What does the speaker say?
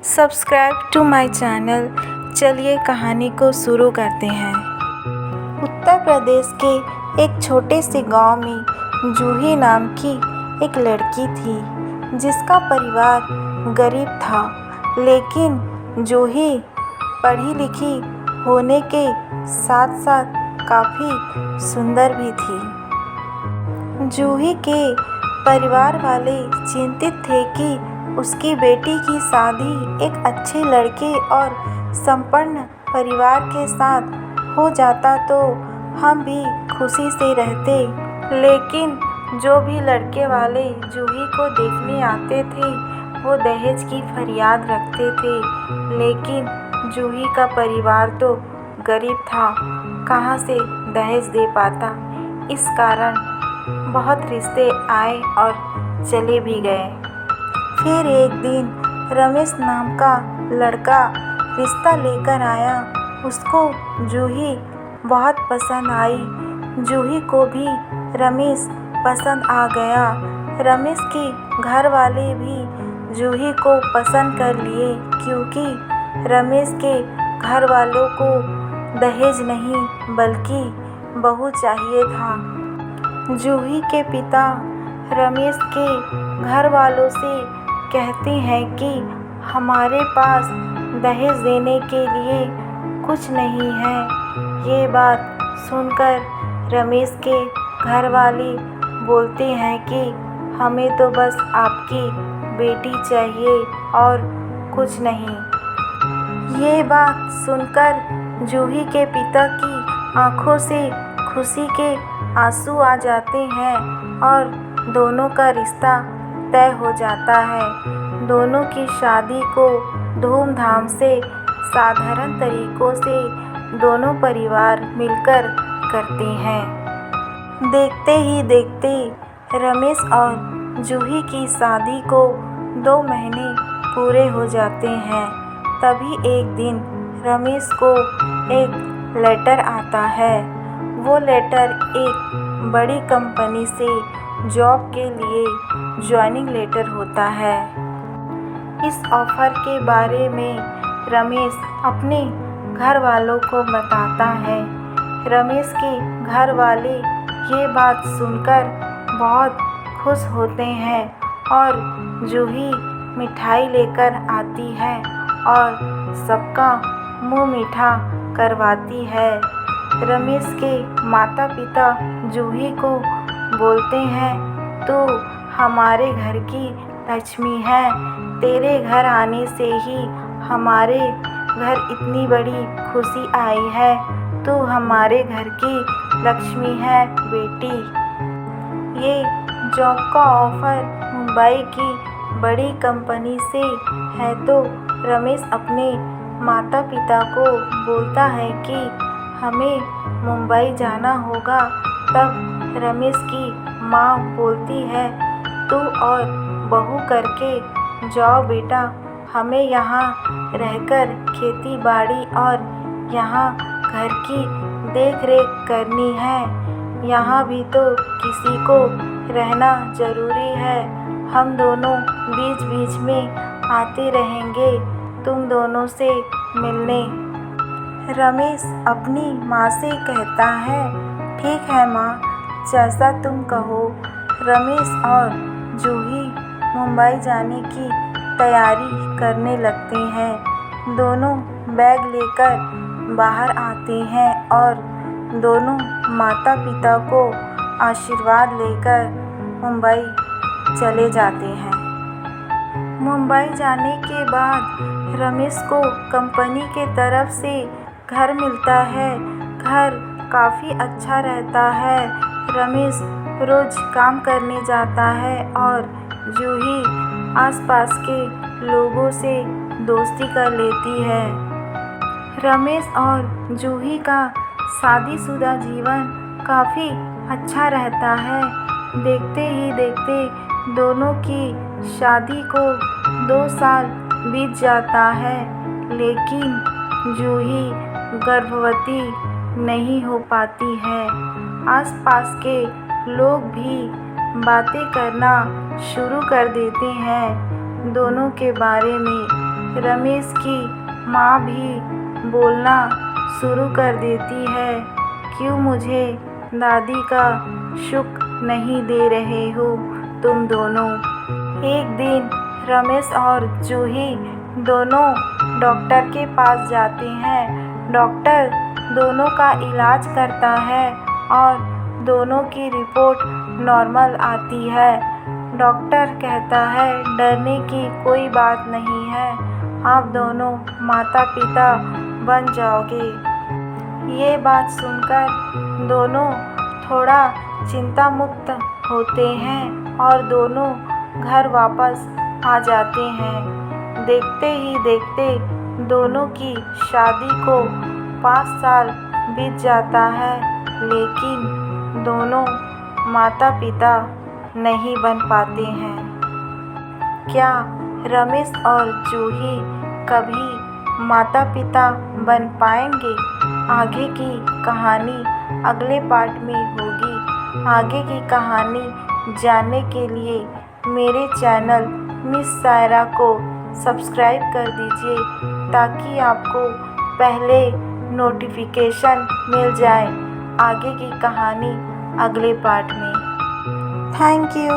Subscribe to my channel. चलिए कहानी को शुरू करते हैं। उत्तर प्रदेश के एक छोटे से गांव में जूही नाम की एक लड़की थी जिसका परिवार गरीब था, लेकिन जूही पढ़ी लिखी होने के साथ साथ काफ़ी सुंदर भी थी। जूही के परिवार वाले चिंतित थे कि उसकी बेटी की शादी एक अच्छे लड़के और संपन्न परिवार के साथ हो जाता तो हम भी खुशी से रहते। लेकिन जो भी लड़के वाले जूही को देखने आते थे वो दहेज की फरियाद रखते थे, लेकिन जूही का परिवार तो गरीब था, कहाँ से दहेज दे पाता। इस कारण बहुत रिश्ते आए और चले भी गए। फिर एक दिन रमेश नाम का लड़का रिश्ता लेकर आया। उसको जूही बहुत पसंद आई। जूही को भी रमेश पसंद आ गया। रमेश के घर वाले भी जूही को पसंद कर लिए, क्योंकि रमेश के घर वालों को दहेज नहीं बल्कि बहू चाहिए था। जूही के पिता रमेश के घर वालों से कहते हैं कि हमारे पास दहेज देने के लिए कुछ नहीं है। ये बात सुनकर रमेश के घर वाले बोलते हैं कि हमें तो बस आपकी बेटी चाहिए और कुछ नहीं। ये बात सुनकर जूही के पिता की आंखों से खुशी के आंसू आ जाते हैं और दोनों का रिश्ता तय हो जाता है। दोनों की शादी को धूमधाम से साधारण तरीकों से दोनों परिवार मिलकर करते हैं। देखते ही देखते रमेश और जूही की शादी को 2 महीने पूरे हो जाते हैं। तभी एक दिन रमेश को एक लेटर आता है। वो लेटर एक बड़ी कंपनी से जॉब के लिए ज्वाइनिंग लेटर होता है। इस ऑफ़र के बारे में रमेश अपने घर वालों को बताता है। रमेश के घर वाले ये बात सुनकर बहुत खुश होते हैं और जूही मिठाई लेकर आती है और सबका मुंह मीठा करवाती है। रमेश के माता पिता जूही को बोलते हैं, तू हमारे घर की लक्ष्मी है। तेरे घर आने से ही हमारे घर इतनी बड़ी खुशी आई है। तू हमारे घर की लक्ष्मी है बेटी। ये जॉब का ऑफ़र मुंबई की बड़ी कंपनी से है, तो रमेश अपने माता पिता को बोलता है कि हमें मुंबई जाना होगा। तब रमेश की माँ बोलती है, तू और बहू करके जाओ बेटा, हमें यहाँ रहकर खेती बाड़ी और यहाँ घर की देख रेख करनी है। यहाँ भी तो किसी को रहना ज़रूरी है। हम दोनों बीच बीच में आते रहेंगे तुम दोनों से मिलने। रमेश अपनी माँ से कहता है, ठीक है माँ, जैसा तुम कहो। रमेश और जूही मुंबई जाने की तैयारी करने लगते हैं। दोनों बैग लेकर बाहर आते हैं और दोनों माता पिता को आशीर्वाद लेकर मुंबई चले जाते हैं। मुंबई जाने के बाद रमेश को कंपनी के तरफ से घर मिलता है। घर काफ़ी अच्छा रहता है। रमेश रोज़ काम करने जाता है और जूही आसपास के लोगों से दोस्ती कर लेती है। रमेश और जूही का शादीशुदा जीवन काफ़ी अच्छा रहता है। देखते ही देखते दोनों की शादी को 2 साल बीत जाता है, लेकिन जूही गर्भवती नहीं हो पाती है। आसपास के लोग भी बातें करना शुरू कर देते हैं। दोनों के बारे में रमेश की माँ भी बोलना शुरू कर देती है, क्यों मुझे दादी का सुख नहीं दे रहे हो तुम दोनों। एक दिन रमेश और जूही दोनों डॉक्टर के पास जाते हैं। डॉक्टर दोनों का इलाज करता है और दोनों की रिपोर्ट नॉर्मल आती है। डॉक्टर कहता है डरने की कोई बात नहीं है, आप दोनों माता पिता बन जाओगे। ये बात सुनकर दोनों थोड़ा चिंता मुक्त होते हैं और दोनों घर वापस आ जाते हैं। देखते ही देखते दोनों की शादी को 5 साल बीत जाता है, लेकिन दोनों माता पिता नहीं बन पाते हैं। क्या रमेश और जूही कभी माता पिता बन पाएंगे? आगे की कहानी अगले पार्ट में होगी। आगे की कहानी जानने के लिए मेरे चैनल मिस सायरा को सब्सक्राइब कर दीजिए, ताकि आपको पहले नोटिफिकेशन मिल जाए आगे की कहानी अगले पार्ट में। Thank you.